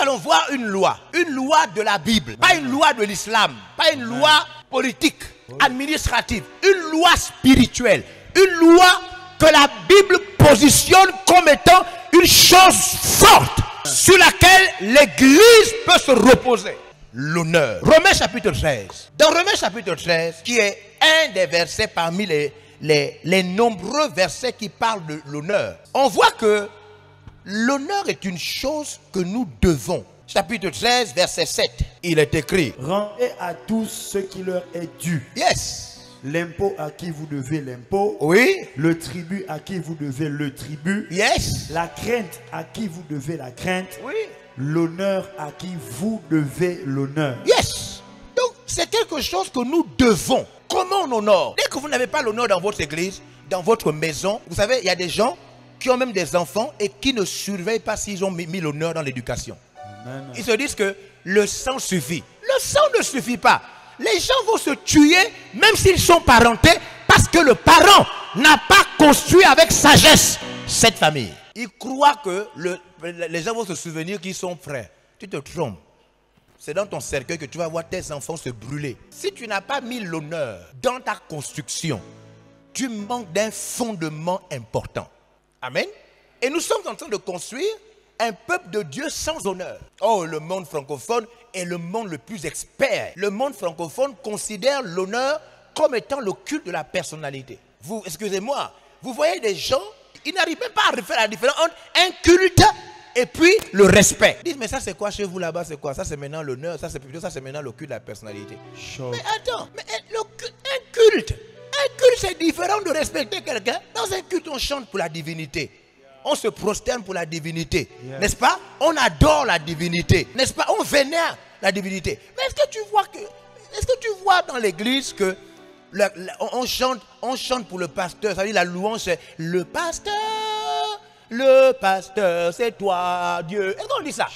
allons voir une loi de la Bible, pas une loi de l'islam, pas une loi politique, administrative, une loi spirituelle, une loi que la Bible positionne comme étant une chose forte sur laquelle l'Église peut se reposer. L'honneur. Romains chapitre 13. Dans Romains chapitre 13, qui est un des versets parmi les nombreux versets qui parlent de l'honneur, on voit que l'honneur est une chose que nous devons. Chapitre 13, verset 7, il est écrit: rendez à tous ce qui leur est dû. Yes. L'impôt à qui vous devez l'impôt. Oui. Le tribut à qui vous devez le tribut. Yes. La crainte à qui vous devez la crainte. Oui. L'honneur à qui vous devez l'honneur. Yes. Donc, c'est quelque chose que nous devons. Comment on honore? Dès que vous n'avez pas l'honneur dans votre église, dans votre maison, vous savez, il y a des gens qui ont même des enfants et qui ne surveillent pas s'ils ont mis l'honneur dans l'éducation. Ils se disent que le sang suffit. Le sang ne suffit pas. Les gens vont se tuer même s'ils sont parentés parce que le parent n'a pas construit avec sagesse cette famille. Ils croient que les gens vont se souvenir qu'ils sont frères. Tu te trompes. C'est dans ton cercueil que tu vas voir tes enfants se brûler. Si tu n'as pas mis l'honneur dans ta construction, tu manques d'un fondement important. Amen. Et nous sommes en train de construire un peuple de Dieu sans honneur. Oh, le monde francophone est le monde le plus expert. Le monde francophone considère l'honneur comme étant le culte de la personnalité. Vous, excusez-moi, vous voyez des gens, ils n'arrivent même pas à faire la différence entre un culte et puis le respect. Ils disent, mais ça c'est quoi chez vous là-bas, c'est quoi? Ça c'est maintenant l'honneur, ça c'est plutôt, ça c'est maintenant le culte de la personnalité. Sure. Mais attends, mais un culte c'est différent de respecter quelqu'un. Dans un culte, on chante pour la divinité. On se prosterne pour la divinité, n'est-ce pas? On adore la divinité, n'est-ce pas? On vénère la divinité. Mais est-ce que tu vois dans l'église que on chante pour le pasteur? Ça veut dire la louange, c'est le pasteur, c'est toi, Dieu. Est-ce qu'on dit ça?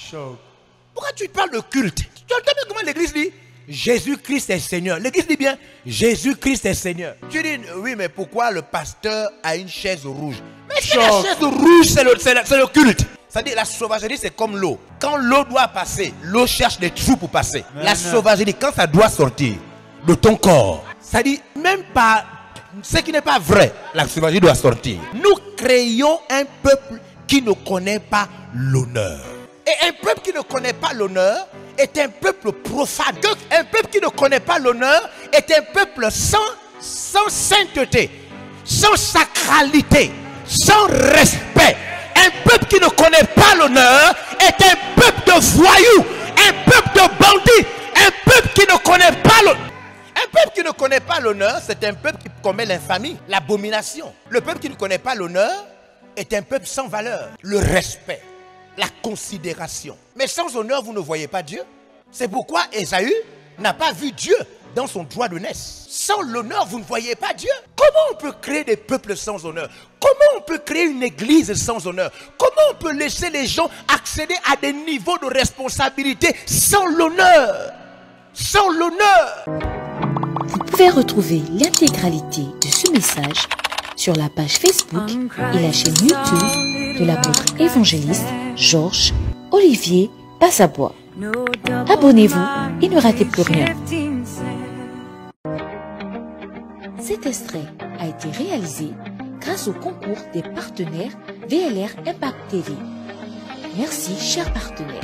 Pourquoi tu parles de culte? Tu entends bien comment l'église dit? Jésus-Christ est Seigneur. L'église dit bien, Jésus-Christ est Seigneur. Tu dis, oui, mais pourquoi le pasteur a une chaise rouge? Mais c'est la chaise rouge, c'est le culte. C'est-à-dire, la sauvagerie, c'est comme l'eau. Quand l'eau doit passer, l'eau cherche des trous pour passer. La sauvagerie, quand ça doit sortir de ton corps, ça dit, même pas ce qui n'est pas vrai, la sauvagerie doit sortir. Nous créons un peuple qui ne connaît pas l'honneur. Et un peuple qui ne connaît pas l'honneur est un peuple profane. Un peuple qui ne connaît pas l'honneur est un peuple sans sainteté, sans sacralité, sans respect. Un peuple qui ne connaît pas l'honneur est un peuple de voyous, un peuple de bandits, un peuple qui ne connaît pas l'honneur. Un peuple qui ne connaît pas l'honneur, c'est un peuple qui commet l'infamie, l'abomination. Le peuple qui ne connaît pas l'honneur est un peuple sans valeur. Le respect, la considération. Mais sans honneur, vous ne voyez pas Dieu. C'est pourquoi Ésaü n'a pas vu Dieu dans son droit de naissance. Sans l'honneur, vous ne voyez pas Dieu. Comment on peut créer des peuples sans honneur? Comment on peut créer une église sans honneur? Comment on peut laisser les gens accéder à des niveaux de responsabilité sans l'honneur? Sans l'honneur. Vous pouvez retrouver l'intégralité de ce message sur la page Facebook et la chaîne YouTube de l'apôtre évangéliste Georges Olivier Passabois. Abonnez-vous et ne ratez plus rien. Cet extrait a été réalisé grâce au concours des partenaires VLR Impact TV. Merci, chers partenaires.